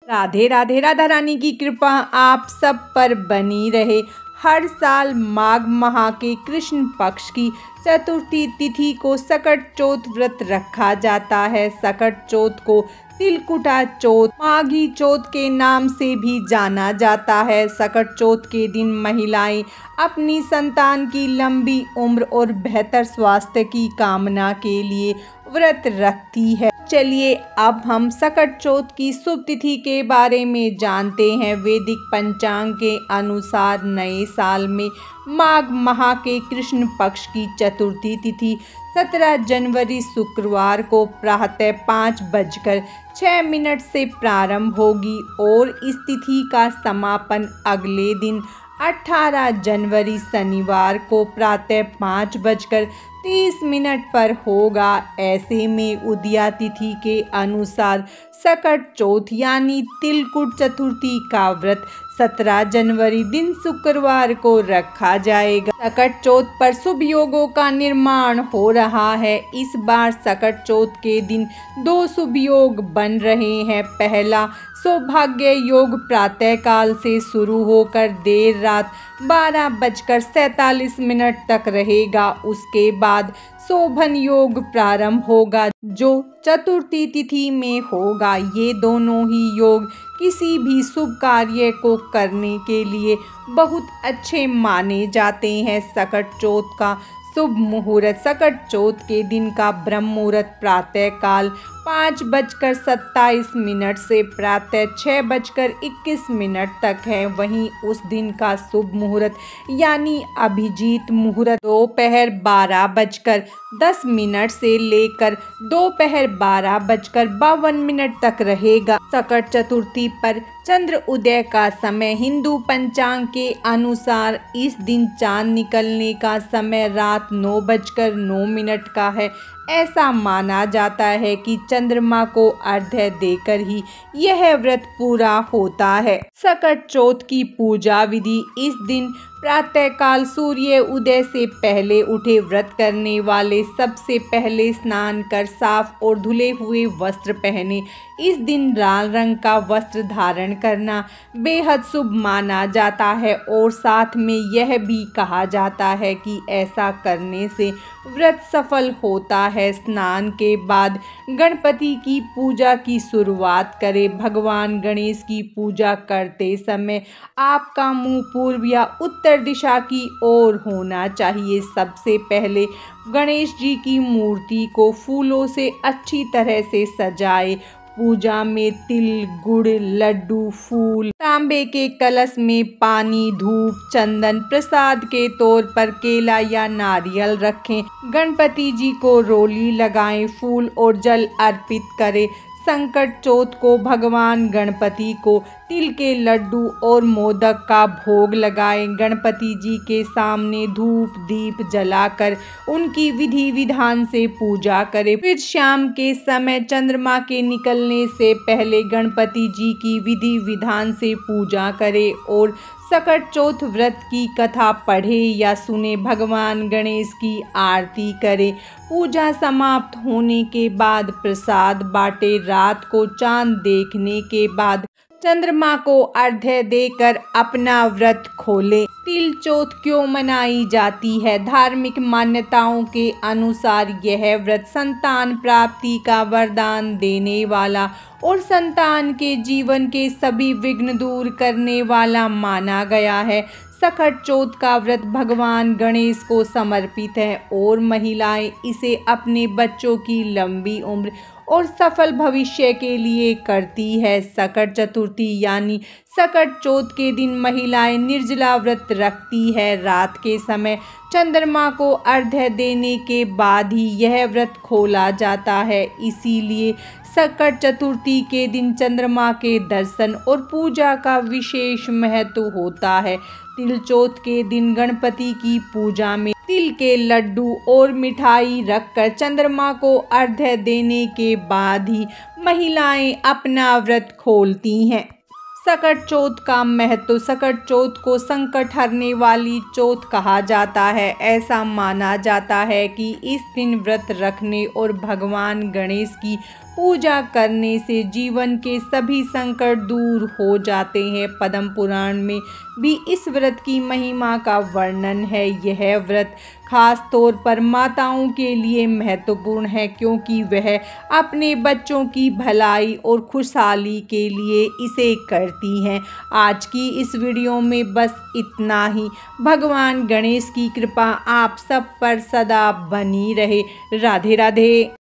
राधे राधे। राधा रानी की कृपा आप सब पर बनी रहे। हर साल माघ माह के कृष्ण पक्ष की चतुर्थी तिथि को सकट चौथ व्रत रखा जाता है। सकट चौथ को तिलकुटा चौथ, माघी चौथ के नाम से भी जाना जाता है। सकट चौथ के दिन महिलाएं अपनी संतान की लंबी उम्र और बेहतर स्वास्थ्य की कामना के लिए व्रत रखती है। चलिए अब हम सकट चौथ की शुभ तिथि के बारे में जानते हैं। वैदिक पंचांग के अनुसार नए साल में माघ माह के कृष्ण पक्ष की चतुर्थी तिथि 17 जनवरी शुक्रवार को प्रातः 5:06 से प्रारंभ होगी और इस तिथि का समापन अगले दिन 18 जनवरी शनिवार को प्रातः 5:30 पर होगा। ऐसे में उदया तिथि के अनुसार सकट चौथ यानी तिलकुट चतुर्थी का व्रत 17 जनवरी दिन शुक्रवार को रखा जाएगा। सकट चौथ पर शुभ योगों का निर्माण हो रहा है। इस बार सकट चौथ के दिन 2 शुभ योग बन रहे हैं। पहला सौभाग्य योग प्रातः काल से शुरू होकर देर रात 12:47 तक रहेगा। उसके बाद शोभन योग प्रारंभ होगा जो चतुर्थी तिथि में होगा। ये दोनों ही योग किसी भी शुभ कार्य को करने के लिए बहुत अच्छे माने जाते हैं। सकट चौथ का शुभ मुहूर्त। सकट चौथ के दिन का ब्रह्म मुहूर्त प्रातः काल 5:27 से प्रातः 6:21 तक है। वहीं उस दिन का शुभ मुहूर्त यानी अभिजीत मुहूर्त दोपहर 12:10 से लेकर दोपहर 12:52 तक रहेगा। सकट चतुर्थी पर चंद्र उदय का समय हिंदू पंचांग के अनुसार इस दिन चांद निकलने का समय रात 9:09 का है। ऐसा माना जाता है कि चंद्रमा को अर्घ्य देकर ही यह व्रत पूरा होता है। सकट चौथ की पूजा विधि। इस दिन प्रातःकाल सूर्य उदय से पहले उठे व्रत करने वाले सबसे पहले स्नान कर साफ और धुले हुए वस्त्र पहने। इस दिन लाल रंग का वस्त्र धारण करना बेहद शुभ माना जाता है और साथ में यह भी कहा जाता है कि ऐसा करने से व्रत सफल होता है। स्नान के बाद गणपति की पूजा की शुरुआत करें। भगवान गणेश की पूजा करते समय आपका मुंह पूर्व या उत्तर दिशा की ओर होना चाहिए। सबसे पहले गणेश जी की मूर्ति को फूलों से अच्छी तरह से सजाएं। पूजा में तिल, गुड़, लड्डू, फूल, तांबे के कलश में पानी, धूप, चंदन, प्रसाद के तौर पर केला या नारियल रखें। गणपति जी को रोली लगाएं, फूल और जल अर्पित करें। संकट चौथ को भगवान गणपति को तिल के लड्डू और मोदक का भोग लगाएं। गणपति जी के सामने धूप दीप जलाकर उनकी विधि विधान से पूजा करें। फिर शाम के समय चंद्रमा के निकलने से पहले गणपति जी की विधि विधान से पूजा करें और सकट चौथ व्रत की कथा पढ़े या सुने। भगवान गणेश की आरती करें। पूजा समाप्त होने के बाद प्रसाद बांटे। रात को चांद देखने के बाद चंद्रमा को अर्घ्य देकर अपना व्रत खोलें। तिल चौथ क्यों मनाई जाती है? धार्मिक मान्यताओं के अनुसार यह व्रत संतान प्राप्ति का वरदान देने वाला और संतान के जीवन के सभी विघ्न दूर करने वाला माना गया है। सकट चौथ का व्रत भगवान गणेश को समर्पित है और महिलाएं इसे अपने बच्चों की लंबी उम्र और सफल भविष्य के लिए करती है। सकट चतुर्थी यानी सकट चौथ के दिन महिलाएं निर्जला व्रत रखती है। रात के समय चंद्रमा को अर्घ्य देने के बाद ही यह व्रत खोला जाता है। इसीलिए सकट चतुर्थी के दिन चंद्रमा के दर्शन और पूजा का विशेष महत्व होता है। तिल चौथ के दिन गणपति की पूजा में तिल के लड्डू और मिठाई रखकर चंद्रमा को अर्घ्य देने के बाद ही महिलाएं अपना व्रत खोलती हैं। सकट चौथ का महत्व। सकट चौथ को संकट हरने वाली चौथ कहा जाता है। ऐसा माना जाता है कि इस दिन व्रत रखने और भगवान गणेश की पूजा करने से जीवन के सभी संकट दूर हो जाते हैं। पद्म पुराण में भी इस व्रत की महिमा का वर्णन है। यह व्रत खास तौर पर माताओं के लिए महत्वपूर्ण है, क्योंकि वह अपने बच्चों की भलाई और खुशहाली के लिए इसे करती हैं। आज की इस वीडियो में बस इतना ही। भगवान गणेश की कृपा आप सब पर सदा बनी रहे। राधे राधे।